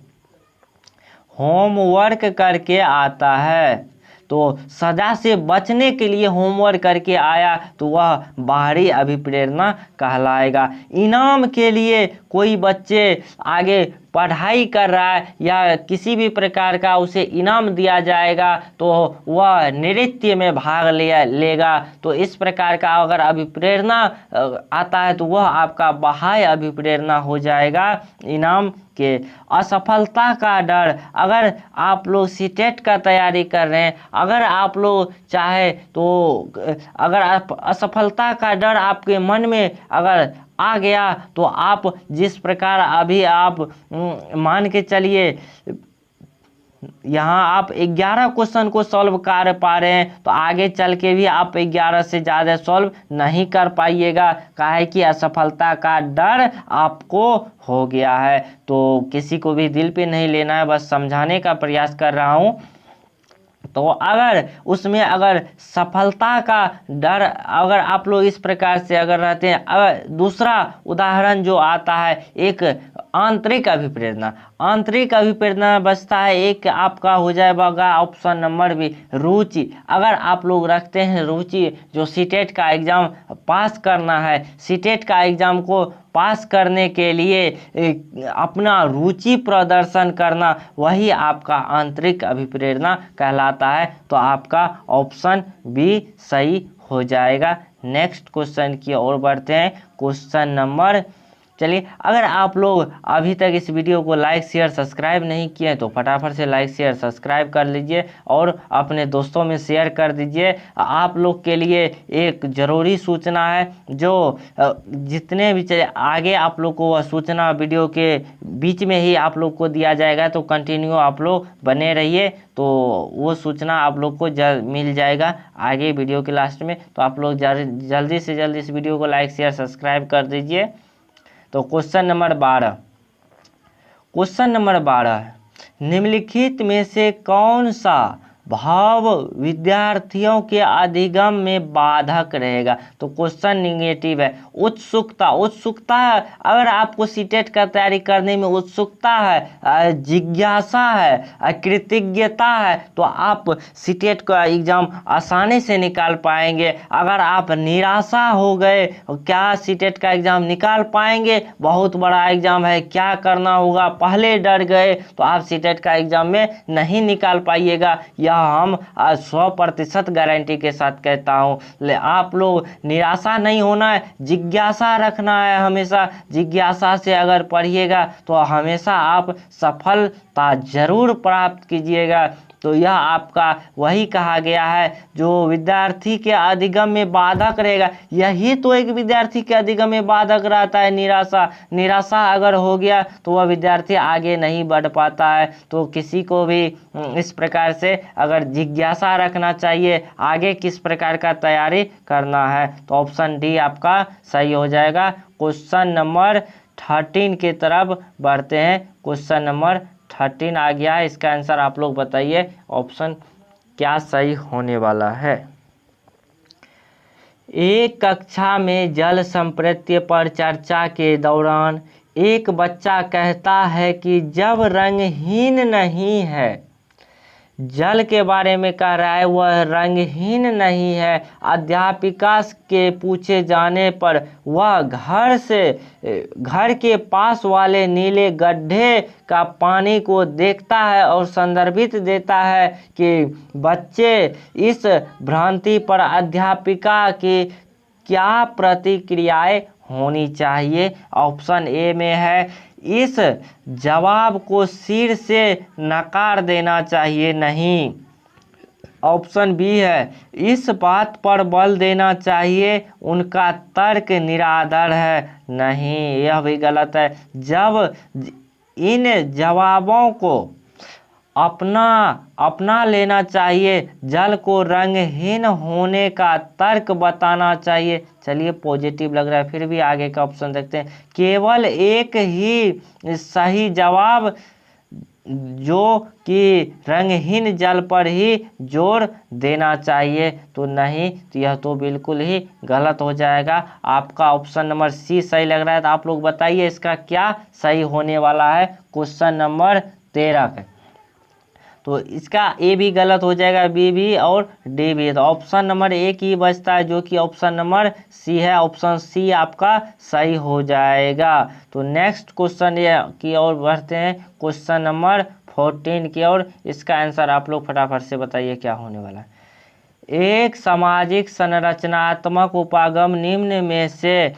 होमवर्क करके आता है। तो सजा से बचने के लिए होमवर्क करके आया तो वह बाहरी अभिप्रेरणा कहलाएगा। इनाम के लिए कोई बच्चे आगे पढ़ाई कर रहा है या किसी भी प्रकार का उसे इनाम दिया जाएगा तो वह नृत्य में भाग लेगा। तो इस प्रकार का अगर अभिप्रेरणा आता है तो वह आपका बाह्य अभिप्रेरणा हो जाएगा इनाम के। असफलता का डर, अगर आप लोग सीटेट का तैयारी कर रहे हैं, अगर आप लोग चाहे तो अगर आप असफलता का डर आपके मन में अगर आ गया तो आप जिस प्रकार अभी आप मान के चलिए यहाँ आप 11 क्वेश्चन को सॉल्व कर पा रहे हैं तो आगे चल के भी आप 11 से ज़्यादा सॉल्व नहीं कर पाइएगा, काहे कि असफलता का डर आपको हो गया है। तो किसी को भी दिल पे नहीं लेना है, बस समझाने का प्रयास कर रहा हूँ। तो अगर उसमें अगर सफलता का डर अगर आप लोग इस प्रकार से अगर रहते हैं, अगर दूसरा उदाहरण जो आता है एक आंतरिक अभिप्रेरणा, आंतरिक अभिप्रेरणा बचता है एक आपका हो जाएगा ऑप्शन नंबर बी, रुचि। अगर आप लोग रखते हैं रुचि, जो सीटेट का एग्ज़ाम पास करना है, सीटेट का एग्ज़ाम को पास करने के लिए अपना रुचि प्रदर्शन करना, वही आपका आंतरिक अभिप्रेरणा कहलाता है। तो आपका ऑप्शन बी सही हो जाएगा। नेक्स्ट क्वेश्चन की ओर बढ़ते हैं। क्वेश्चन नंबर, चलिए, अगर आप लोग अभी तक इस वीडियो को लाइक शेयर सब्सक्राइब नहीं किए तो फटाफट से लाइक शेयर सब्सक्राइब कर लीजिए और अपने दोस्तों में शेयर कर दीजिए। आप लोग के लिए एक ज़रूरी सूचना है, जो जितने भी आगे आप लोग को वह सूचना वीडियो के बीच में ही आप लोग को दिया जाएगा, तो कंटिन्यू आप लोग बने रहिए, तो वो सूचना आप लोग को मिल जाएगा आगे वीडियो के लास्ट में। तो आप लोग जल्दी से जल्दी इस वीडियो को लाइक शेयर सब्सक्राइब कर दीजिए। तो क्वेश्चन नंबर 12, क्वेश्चन नंबर 12, निम्नलिखित में से कौन सा भाव विद्यार्थियों के अधिगम में बाधक रहेगा? तो क्वेश्चन निगेटिव है। उत्सुकता, उत्सुकता अगर आपको सीटेट का तैयारी करने में उत्सुकता है, जिज्ञासा है, कृतज्ञता है, तो आप सीटेट का एग्ज़ाम आसानी से निकाल पाएंगे। अगर आप निराशा हो गए, क्या सीटेट का एग्ज़ाम निकाल पाएंगे, बहुत बड़ा एग्ज़ाम है, क्या करना होगा, पहले डर गए, तो आप सीटेट का एग्ज़ाम में नहीं निकाल पाइएगा। यह हम 100% गारंटी के साथ कहता हूँ। आप लोग निराशा नहीं होना है, जिज्ञासा रखना है। हमेशा जिज्ञासा से अगर पढ़िएगा तो हमेशा आप सफलता जरूर प्राप्त कीजिएगा। तो यह आपका वही कहा गया है जो विद्यार्थी के अधिगम में बाधक रहेगा। यही तो एक विद्यार्थी के अधिगम में बाधक रहता है, निराशा। निराशा अगर हो गया तो वह विद्यार्थी आगे नहीं बढ़ पाता है। तो किसी को भी इस प्रकार से अगर जिज्ञासा रखना चाहिए आगे किस प्रकार का तैयारी करना है, तो ऑप्शन डी आपका सही हो जाएगा। क्वेश्चन नंबर 13 की तरफ बढ़ते हैं। क्वेश्चन नंबर 13 आ गया है, इसका आंसर आप लोग बताइए ऑप्शन क्या सही होने वाला है। एक कक्षा में जल संपृक्ति पर चर्चा के दौरान एक बच्चा कहता है कि जब रंगहीन नहीं है, जल के बारे में कह रहा है वह रंगहीन नहीं है। अध्यापिका के पूछे जाने पर वह घर के पास वाले नीले गड्ढे का पानी को देखता है और संदर्भित देता है कि बच्चे इस भ्रांति पर अध्यापिका की क्या प्रतिक्रियाएं होनी चाहिए। ऑप्शन ए में है इस जवाब को सिर से नकार देना चाहिए, नहीं। ऑप्शन बी है इस बात पर बल देना चाहिए उनका तर्क निराधार है, नहीं, यह भी गलत है। जब इन जवाबों को अपना लेना चाहिए, जल को रंगहीन होने का तर्क बताना चाहिए। चलिए पॉजिटिव लग रहा है, फिर भी आगे का ऑप्शन देखते हैं। केवल एक ही सही जवाब जो कि रंगहीन जल पर ही जोर देना चाहिए, तो नहीं, तो यह तो बिल्कुल ही गलत हो जाएगा। आपका ऑप्शन नंबर सी सही लग रहा है, तो आप लोग बताइए इसका क्या सही होने वाला है क्वेश्चन नंबर 13 का। तो इसका ए भी गलत हो जाएगा, बी भी और डी भी। तो ऑप्शन नंबर ए की बचता है जो कि ऑप्शन नंबर सी है। ऑप्शन सी आपका सही हो जाएगा। तो नेक्स्ट क्वेश्चन ये की ओर बढ़ते हैं, क्वेश्चन नंबर 14 की ओर। इसका आंसर आप लोग फटाफट से बताइए क्या होने वाला है। एक सामाजिक संरचनात्मक उपागम निम्न में से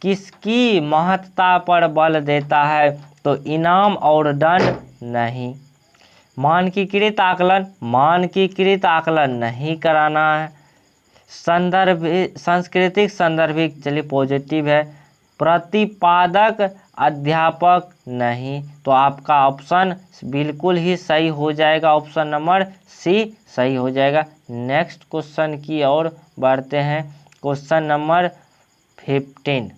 किसकी महत्ता पर बल देता है। तो इनाम और दंड, नहीं। मानकीकृत आकलन नहीं कराना है। सांस्कृतिक संदर्भिक, चलिए पॉजिटिव है। प्रतिपादक अध्यापक, नहीं। तो आपका ऑप्शन बिल्कुल ही सही हो जाएगा, ऑप्शन नंबर सी सही हो जाएगा। नेक्स्ट क्वेश्चन की ओर बढ़ते हैं, क्वेश्चन नंबर 15।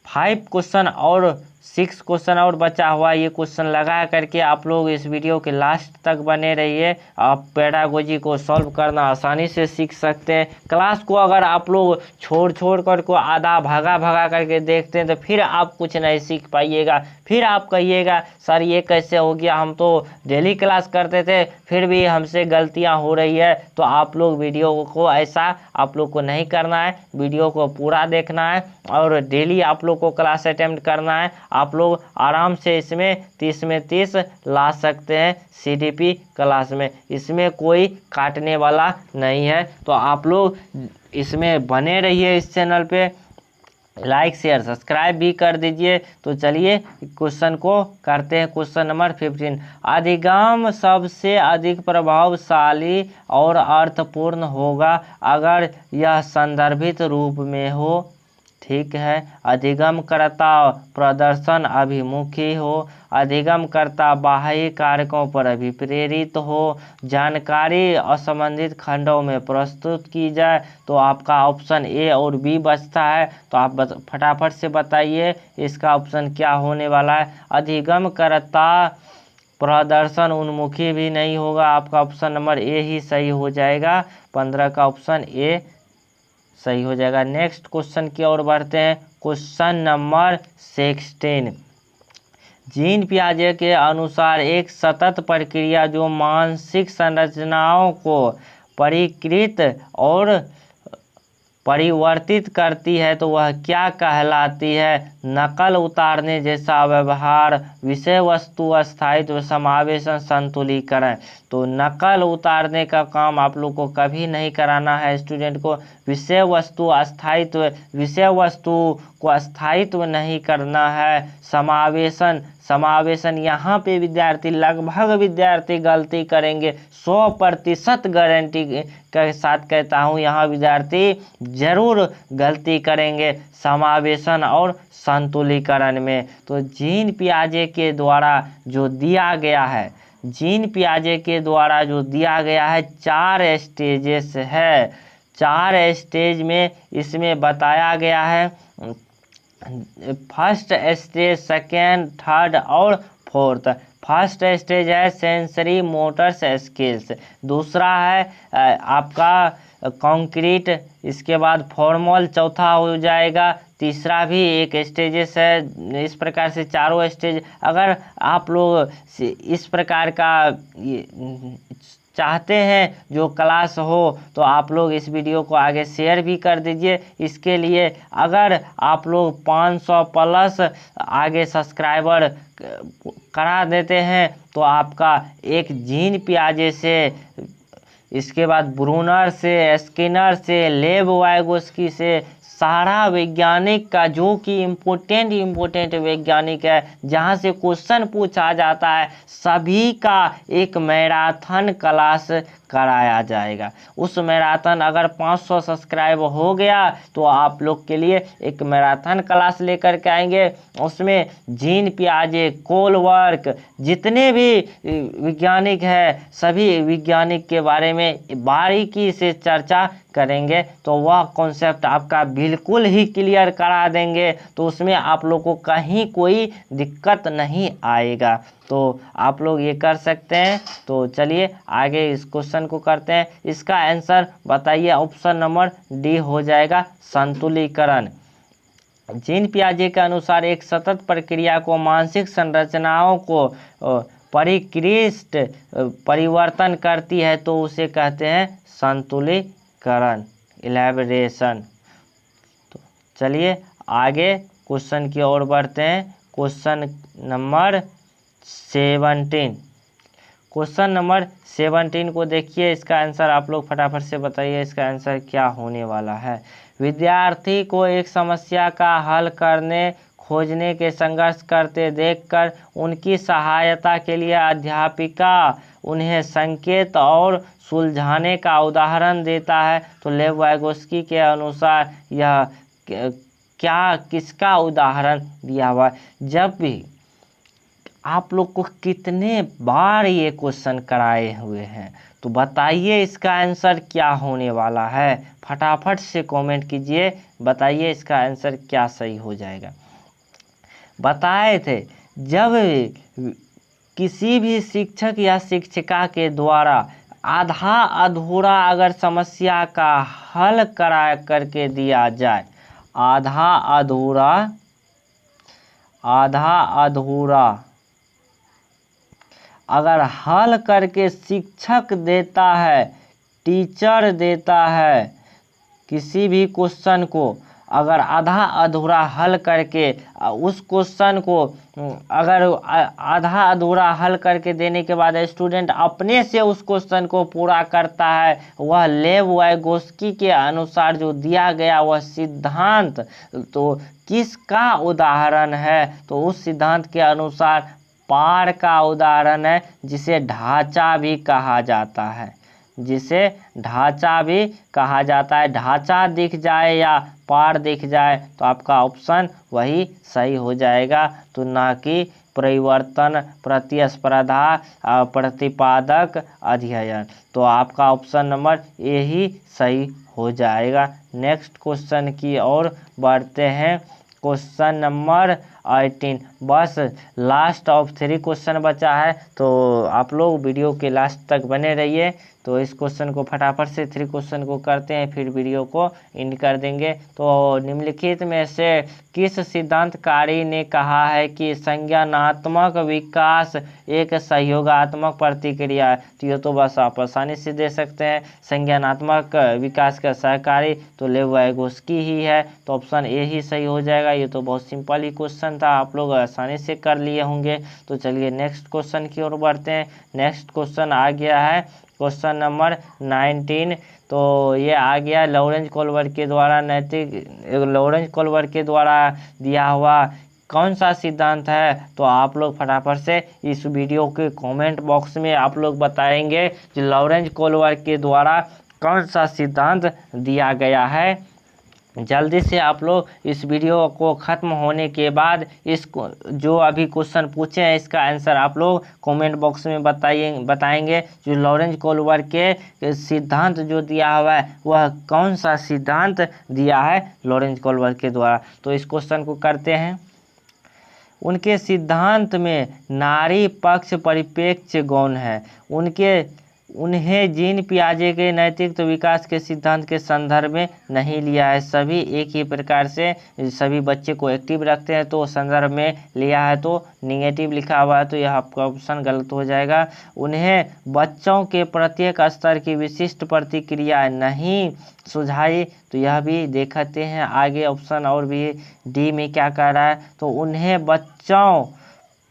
5 क्वेश्चन और 6 क्वेश्चन और बचा हुआ। ये क्वेश्चन लगा करके आप लोग इस वीडियो के लास्ट तक बने रहिए। आप पेडागोजी को सॉल्व करना आसानी से सीख सकते हैं। क्लास को अगर आप लोग छोड़ कर को आधा भगा करके देखते हैं तो फिर आप कुछ नहीं सीख पाइएगा। फिर आप कहिएगा सर ये कैसे हो गया, हम तो डेली क्लास करते थे फिर भी हमसे गलतियां हो रही है। तो आप लोग वीडियो को ऐसा आप लोग को नहीं करना है, वीडियो को पूरा देखना है और डेली आप लोग को क्लास अटेम्प्ट करना है। आप लोग आराम से इसमें 30 में 30 ला सकते हैं सीडीपी क्लास में, इसमें कोई काटने वाला नहीं है। तो आप लोग इसमें बने रहिए, इस चैनल पे लाइक शेयर सब्सक्राइब भी कर दीजिए। तो चलिए क्वेश्चन को करते हैं, क्वेश्चन नंबर 15। अधिगम सबसे अधिक प्रभावशाली और अर्थपूर्ण होगा अगर यह संदर्भित रूप में हो। ठीक है। अधिगमकर्ता प्रदर्शन अभिमुखी हो, अधिगमकर्ता बाह्य कारकों पर अभिप्रेरित हो, जानकारी असंबंधित खंडों में प्रस्तुत की जाए। तो आपका ऑप्शन ए और बी बचता है। तो आप फटाफट से बताइए इसका ऑप्शन क्या होने वाला है। अधिगमकर्ता प्रदर्शन उन्मुखी भी नहीं होगा, आपका ऑप्शन नंबर ए ही सही हो जाएगा। 15 का ऑप्शन ए सही हो जाएगा। नेक्स्ट क्वेश्चन की ओर बढ़ते हैं, क्वेश्चन नंबर 16। जीन पियाजे के अनुसार एक सतत प्रक्रिया जो मानसिक संरचनाओं को परिष्कृत और परिवर्तित करती है तो वह क्या कहलाती है। नकल उतारने जैसा व्यवहार, विषय वस्तु स्थायित्व, समावेशन, संतुलीकरण। तो नकल उतारने का काम आप लोग को कभी नहीं कराना है स्टूडेंट को। विषय वस्तु को स्थायित्व नहीं करना है। समावेशन यहाँ पे विद्यार्थी लगभग विद्यार्थी गलती करेंगे, 100% गारंटी के साथ कहता हूँ यहाँ विद्यार्थी जरूर गलती करेंगे समावेशन और संतुलीकरण में। तो जीन पियाजे के द्वारा जो दिया गया है, जीन पियाजे के द्वारा जो दिया गया है 4 स्टेजेस है। 4 स्टेज में इसमें बताया गया है, फर्स्ट स्टेज, सेकेंड, थर्ड और फोर्थ। फर्स्ट स्टेज है सेंसरी मोटर्स स्किल्स, दूसरा है आपका कंक्रीट, इसके बाद फॉर्मल चौथा हो जाएगा, तीसरा भी एक स्टेजेस है। इस प्रकार से चारों स्टेज अगर आप लोग इस प्रकार का चाहते हैं जो क्लास हो तो आप लोग इस वीडियो को आगे शेयर भी कर दीजिए। इसके लिए अगर आप लोग 500 प्लस आगे सब्सक्राइबर करा देते हैं तो आपका एक जीन पियाजे से, इसके बाद ब्रूनर से, स्किनर से, लेव वाइगोस्की से, सारा वैज्ञानिक का जो कि इम्पोर्टेंट वैज्ञानिक है जहां से क्वेश्चन पूछा जाता है सभी का एक मैराथन क्लास कराया जाएगा। उस मैराथन अगर 500 सब्सक्राइब हो गया तो आप लोग के लिए एक मैराथन क्लास लेकर के आएंगे। उसमें जीन पियाजे, कोलवर्क, जितने भी वैज्ञानिक है सभी वैज्ञानिक के बारे में बारीकी से चर्चा करेंगे, तो वह कॉन्सेप्ट आपका बिल्कुल ही क्लियर करा देंगे, तो उसमें आप लोग को कहीं कोई दिक्कत नहीं आएगा। तो आप लोग ये कर सकते हैं। तो चलिए आगे इस क्वेश्चन को करते हैं। इसका आंसर बताइए, ऑप्शन नंबर डी हो जाएगा संतुलीकरण। जीन पियाजे के अनुसार एक सतत प्रक्रिया को मानसिक संरचनाओं को परिष्कृत परिवर्तन करती है तो उसे कहते हैं संतुलीकरण, इलैबोरेशन। तो चलिए आगे क्वेश्चन की ओर बढ़ते हैं। Question number 17। क्वेश्चन नंबर 17 को देखिए, इसका आंसर आप लोग फटाफट से बताइए इसका आंसर क्या होने वाला है। विद्यार्थी को एक समस्या का हल करने खोजने के संघर्ष करते देखकर उनकी सहायता के लिए अध्यापिका उन्हें संकेत और सुलझाने का उदाहरण देता है। तो लेव वाइगोस्की के अनुसार यह क्या किसका उदाहरण दिया हुआ है? जब भी आप लोग को कितने बार ये क्वेश्चन कराए हुए हैं, तो बताइए इसका आंसर क्या होने वाला है। फटाफट से कमेंट कीजिए, बताइए इसका आंसर क्या सही हो जाएगा। बताए थे जब किसी भी शिक्षक या शिक्षिका के द्वारा आधा अधूरा अगर समस्या का हल करा करके दिया जाए, आधा अधूरा अगर हल करके शिक्षक देता है, टीचर देता है, किसी भी क्वेश्चन को अगर आधा अधूरा हल करके उस क्वेश्चन को अगर आधा अधूरा हल करके देने के बाद स्टूडेंट अपने से उस क्वेश्चन को पूरा करता है, वह लेव वाइगोस्की के अनुसार जो दिया गया वह सिद्धांत तो किसका उदाहरण है? तो उस सिद्धांत के अनुसार पार का उदाहरण है, जिसे ढांचा भी कहा जाता है, जिसे ढांचा भी कहा जाता है। ढांचा दिख जाए या पार दिख जाए तो आपका ऑप्शन वही सही हो जाएगा, तो ना कि परिवर्तन, प्रतिस्पर्धा, प्रतिपादक अध्ययन। तो आपका ऑप्शन नंबर ए ही सही हो जाएगा। नेक्स्ट क्वेश्चन की ओर बढ़ते हैं। क्वेश्चन नंबर 18, बस लास्ट ऑफ 3 क्वेश्चन बचा है, तो आप लोग वीडियो के लास्ट तक बने रहिए। तो इस क्वेश्चन को फटाफट से 3 क्वेश्चन को करते हैं, फिर वीडियो को एंड कर देंगे। तो निम्नलिखित में से किस सिद्धांतकारी ने कहा है कि संज्ञानात्मक विकास एक सहयोगात्मक प्रतिक्रिया है? तो ये तो बस आप आसानी से दे सकते हैं। संज्ञानात्मक विकास का सहकारी तो लेव वाइगोस्की ही है, तो ऑप्शन ए ही सही हो जाएगा। ये तो बहुत सिंपल ही क्वेश्चन था, आप लोग आसानी से कर लिए होंगे। तो चलिए नेक्स्ट क्वेश्चन की ओर बढ़ते हैं। नेक्स्ट क्वेश्चन आ गया है क्वेश्चन नंबर 19। तो ये आ गया लॉरेंज कोल्बर्ग के द्वारा लॉरेंज कोल्बर्ग के द्वारा दिया हुआ कौन सा सिद्धांत है? तो आप लोग फटाफट से इस वीडियो के कमेंट बॉक्स में आप लोग बताएंगे कि लॉरेंज कोल्बर्ग के द्वारा कौन सा सिद्धांत दिया गया है। जल्दी से आप लोग इस वीडियो को ख़त्म होने के बाद इसको जो अभी क्वेश्चन पूछे हैं इसका आंसर आप लोग कमेंट बॉक्स में बताएंगे। जो लॉरेंज कोल्बर्ग के सिद्धांत जो दिया हुआ है वह कौन सा सिद्धांत दिया है लॉरेंज कोल्बर्ग के द्वारा। तो इस क्वेश्चन को करते हैं। उनके सिद्धांत में नारी पक्ष परिप्रेक्ष्य गौण है। उन्हें जीन पियाजे के नैतिक तो विकास के सिद्धांत के संदर्भ में नहीं लिया है। सभी एक ही प्रकार से सभी बच्चे को एक्टिव रखते हैं, तो संदर्भ में लिया है तो निगेटिव लिखा हुआ है, तो यह आपका ऑप्शन गलत हो जाएगा। उन्हें बच्चों के प्रत्येक स्तर की विशिष्ट प्रतिक्रिया नहीं सुझाई, तो यह भी देखते हैं आगे ऑप्शन और भी डी में क्या कह रहा है। तो उन्हें बच्चों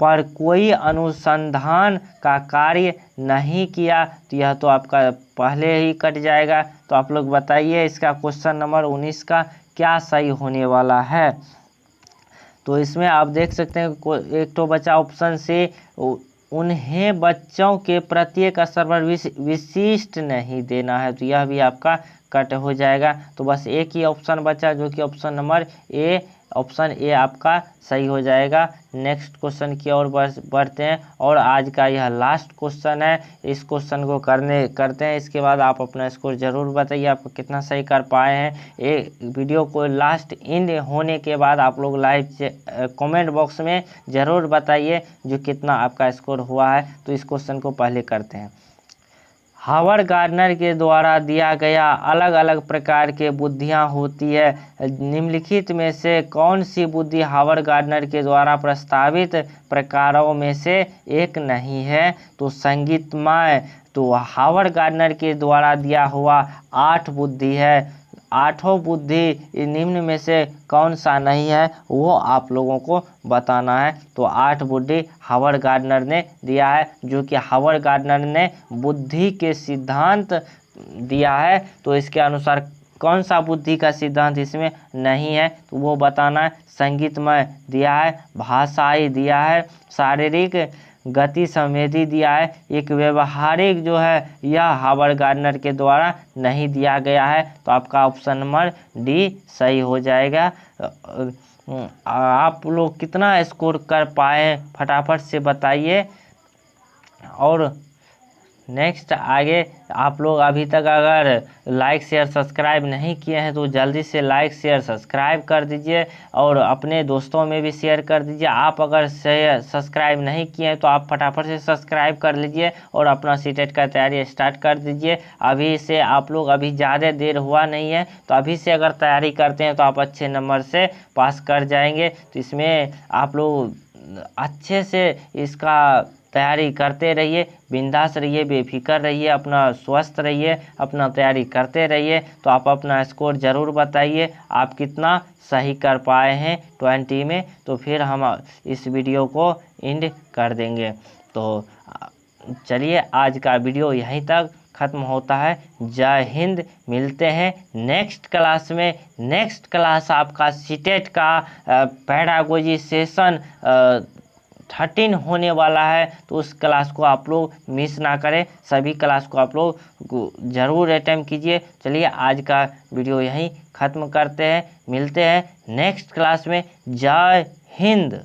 पर कोई अनुसंधान का कार्य नहीं किया, तो यह तो आपका पहले ही कट जाएगा। तो आप लोग बताइए इसका क्वेश्चन नंबर 19 का क्या सही होने वाला है। तो इसमें आप देख सकते हैं एक तो बचा ऑप्शन से, उन्हें बच्चों के प्रत्येक स्तर पर विशिष्ट नहीं देना है, तो यह भी आपका कट हो जाएगा। तो बस एक ही ऑप्शन बचा जो कि option number A, option A आपका सही हो जाएगा। नेक्स्ट क्वेश्चन की ओर बढ़ते हैं और आज का यह लास्ट क्वेश्चन है। इस क्वेश्चन को करते हैं, इसके बाद आप अपना स्कोर जरूर बताइए आप कितना सही कर पाए हैं। ये वीडियो को लास्ट एंड होने के बाद आप लोग लाइव कमेंट बॉक्स में ज़रूर बताइए जो कितना आपका स्कोर हुआ है। तो इस क्वेश्चन को पहले करते हैं। हावर्ड गार्डनर के द्वारा दिया गया अलग अलग प्रकार के बुद्धियाँ होती है, निम्नलिखित में से कौन सी बुद्धि हावर्ड गार्डनर के द्वारा प्रस्तावित प्रकारों में से एक नहीं है। तो संगीतमय, तो हावर्ड गार्डनर के द्वारा दिया हुआ 8 बुद्धि है, 8 बुद्धि निम्न में से कौन सा नहीं है वो आप लोगों को बताना है। तो 8 बुद्धि हावर्ड गार्डनर ने दिया है, जो कि हावर्ड गार्डनर ने बुद्धि के सिद्धांत दिया है। तो इसके अनुसार कौन सा बुद्धि का सिद्धांत इसमें नहीं है तो वो बताना है। संगीतमय दिया है, भाषाई दिया है, शारीरिक गति संवेदी दिया है, एक व्यवहारिक जो है यह हावर्ड गार्डनर के द्वारा नहीं दिया गया है। तो आपका ऑप्शन नंबर डी सही हो जाएगा। आप लोग कितना स्कोर कर पाए फटाफट से बताइए। और नेक्स्ट आगे आप लोग अभी तक अगर लाइक शेयर सब्सक्राइब नहीं किए हैं तो जल्दी से लाइक शेयर सब्सक्राइब कर दीजिए और अपने दोस्तों में भी शेयर कर दीजिए। आप अगर सब्सक्राइब नहीं किए हैं तो आप फटाफट से सब्सक्राइब कर लीजिए और अपना सीटेट का तैयारी स्टार्ट कर दीजिए। अभी से आप लोग अभी ज़्यादा देर हुआ नहीं है, तो अभी से अगर तैयारी करते हैं तो आप अच्छे नंबर से पास कर जाएंगे। तो इसमें आप लोग अच्छे से इसका तैयारी करते रहिए, बिंदास रहिए, बेफिक्र रहिए, अपना स्वस्थ रहिए, अपना तैयारी करते रहिए। तो आप अपना स्कोर ज़रूर बताइए आप कितना सही कर पाए हैं 20 में, तो फिर हम इस वीडियो को एंड कर देंगे। तो चलिए आज का वीडियो यहीं तक ख़त्म होता है। जय हिंद, मिलते हैं नेक्स्ट क्लास में। नेक्स्ट क्लास आपका सीटेट का पेडागोजी सेशन 13 होने वाला है, तो उस क्लास को आप लोग मिस ना करें। सभी क्लास को आप लोग ज़रूर अटेम्प्ट कीजिए। चलिए आज का वीडियो यहीं ख़त्म करते हैं, मिलते हैं नेक्स्ट क्लास में। जय हिंद।